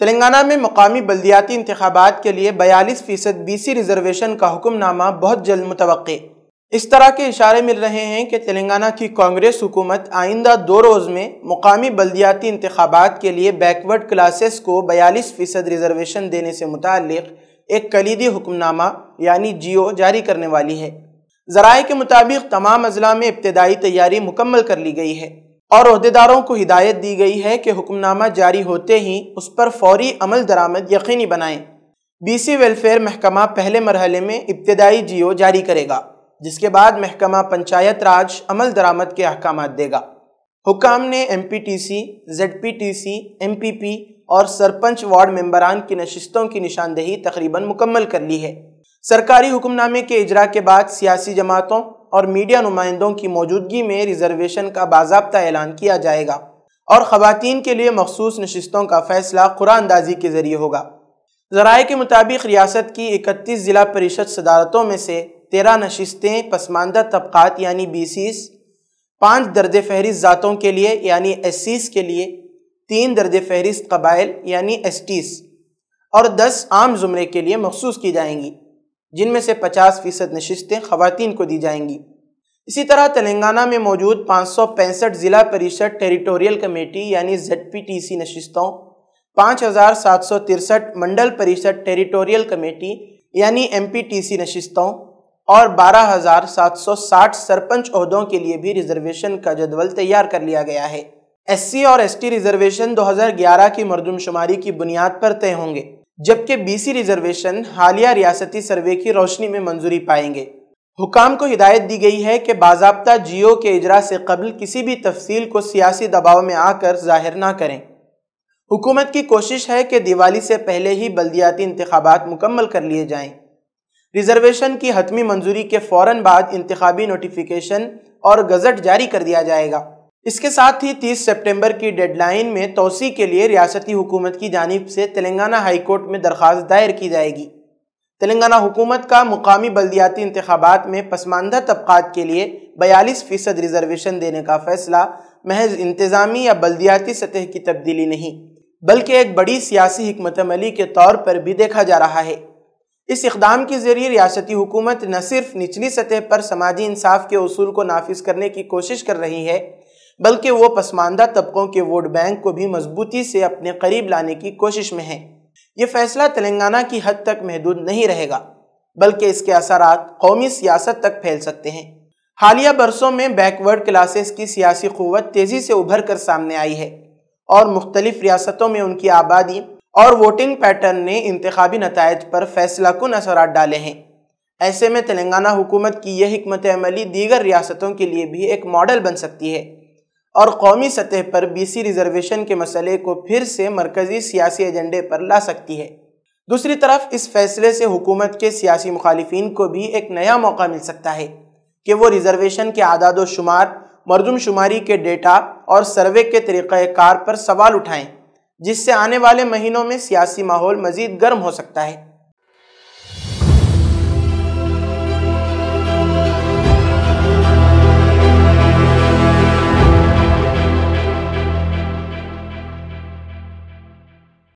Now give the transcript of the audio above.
تلنگانہ میں مقامی بلدیاتی انتخابات کے لیے 42% BC ریزرویشن کا حکم نامہ بہت جلد متوقع۔ اس طرح کے اشارے مل رہے ہیں کہ تلنگانہ کی کانگریس حکومت آئندہ 2 روز میں مقامی بلدیاتی انتخابات کے لیے بیکورڈ کلاسز کو 42% ریزرویشن دینے سے متعلق ایک کلیدی حکم نامہ یعنی GO جاری کرنے والی ہے۔ ذرائع کے مطابق تمام اضلاع میں ابتدائی تیاری مکمل کر لی گئی ہے اور عہدیداروں کو ہدایت دی گئی ہے کہ حکم نامہ جاری ہوتے ہی اس پر فوری عمل درآمد یقینی بنائیں۔ BC ویلفیئر محکمہ پہلے مرحلے میں ابتدائی GO جاری کرے گا، جس کے بعد محکمہ پنچایت راج عمل درآمد کے احکامات دے گا۔ حکام نے MPTC، ZPTC، MPP اور سرپنچ وارڈ ممبران کی نشستوں کی نشاندہی تقریباً مکمل کر لی ہے۔ سرکاری حکم نامے کے اجرا کے بعد سیاسی جماعتوں اور میڈیا نمائندوں کی موجودگی میں ریزرویشن کا باضابطہ اعلان کیا جائے گا اور خواتین کے لیے مخصوص نشستوں کا فیصلہ قرعہ اندازی کے ذریعے ہوگا۔ ذرائع کے مطابق ریاست کی 31 ضلع پریشد صدارتوں میں سے 13 نشستیں پسماندہ طبقات یعنی BCs، 5 درج فہرست ذاتوں کے لیے یعنی SCs کے لیے، 3 درج فہرست قبائل یعنی STs اور 10 عام زمرے کے لیے مخصوص کی جائیں گی، جن میں سے 50% نشستیں خواتین کو دی جائیں گی۔ اسی طرح تلنگانہ میں موجود 565 ضلع پریشد ٹیریٹوریل کمیٹی یعنی ZPTC نشستوں، 5763 منڈل پریشد ٹیریٹوریل کمیٹی یعنی MPTC نشستوں اور 12760 سرپنچ عہدوں کے لیے بھی ریزرویشن کا جدول تیار کر لیا گیا ہے۔ SC اور ST ریزرویشن 2011 کی مردم شماری کی بنیاد پر طے ہوں گے، جبکہ BC ریزرویشن حالیہ ریاستی سروے کی روشنی میں منظوری پائیں گے۔ حکام کو ہدایت دی گئی ہے کہ باضابطہ GO کے اجرا سے قبل کسی بھی تفصیل کو سیاسی دباؤ میں آ کر ظاہر نہ کریں۔ حکومت کی کوشش ہے کہ دیوالی سے پہلے ہی بلدیاتی انتخابات مکمل کر لیے جائیں۔ ریزرویشن کی حتمی منظوری کے فوراً بعد انتخابی نوٹیفیکیشن اور گزٹ جاری کر دیا جائے گا۔ اس کے ساتھ ہی 30 سپٹمبر کی ڈیڈ لائن میں توسیع کے لیے ریاستی حکومت کی جانب سے تلنگانہ ہائی کورٹ میں درخواست دائر کی جائے گی۔ تلنگانہ حکومت کا مقامی بلدیاتی انتخابات میں پسماندہ طبقات کے لیے 42% ریزرویشن دینے کا فیصلہ محض انتظامی یا بلدیاتی سطح کی تبدیلی نہیں، بلکہ ایک بڑی سیاسی حکمت عملی کے طور پر بھی دیکھا جا رہا ہے۔ اس اقدام کے ذریعے ریاستی حکومت نہ صرف نچلی سطح پر سماجی انصاف کے اصول کو نافذ کرنے کی کوشش کر رہی ہے، بلکہ وہ پسماندہ طبقوں کے ووٹ بینک کو بھی مضبوطی سے اپنے قریب لانے کی کوشش میں ہے۔ یہ فیصلہ تلنگانہ کی حد تک محدود نہیں رہے گا، بلکہ اس کے اثرات قومی سیاست تک پھیل سکتے ہیں۔ حالیہ برسوں میں بیکورڈ کلاسز کی سیاسی قوت تیزی سے ابھر کر سامنے آئی ہے اور مختلف ریاستوں میں ان کی آبادی اور ووٹنگ پیٹرن نے انتخابی نتائج پر فیصلہ کن اثرات ڈالے ہیں۔ ایسے میں تلنگانہ حکومت کی یہ حکمت عملی دیگر ریاستوں کے لیے بھی ایک ماڈل بن سکتی ہے اور قومی سطح پر BC ریزرویشن کے مسئلے کو پھر سے مرکزی سیاسی ایجنڈے پر لا سکتی ہے۔ دوسری طرف اس فیصلے سے حکومت کے سیاسی مخالفین کو بھی ایک نیا موقع مل سکتا ہے کہ وہ ریزرویشن کے اعداد و شمار، مردم شماری کے ڈیٹا اور سروے کے طریقہ کار پر سوال اٹھائیں، جس سے آنے والے مہینوں میں سیاسی ماحول مزید گرم ہو سکتا ہے۔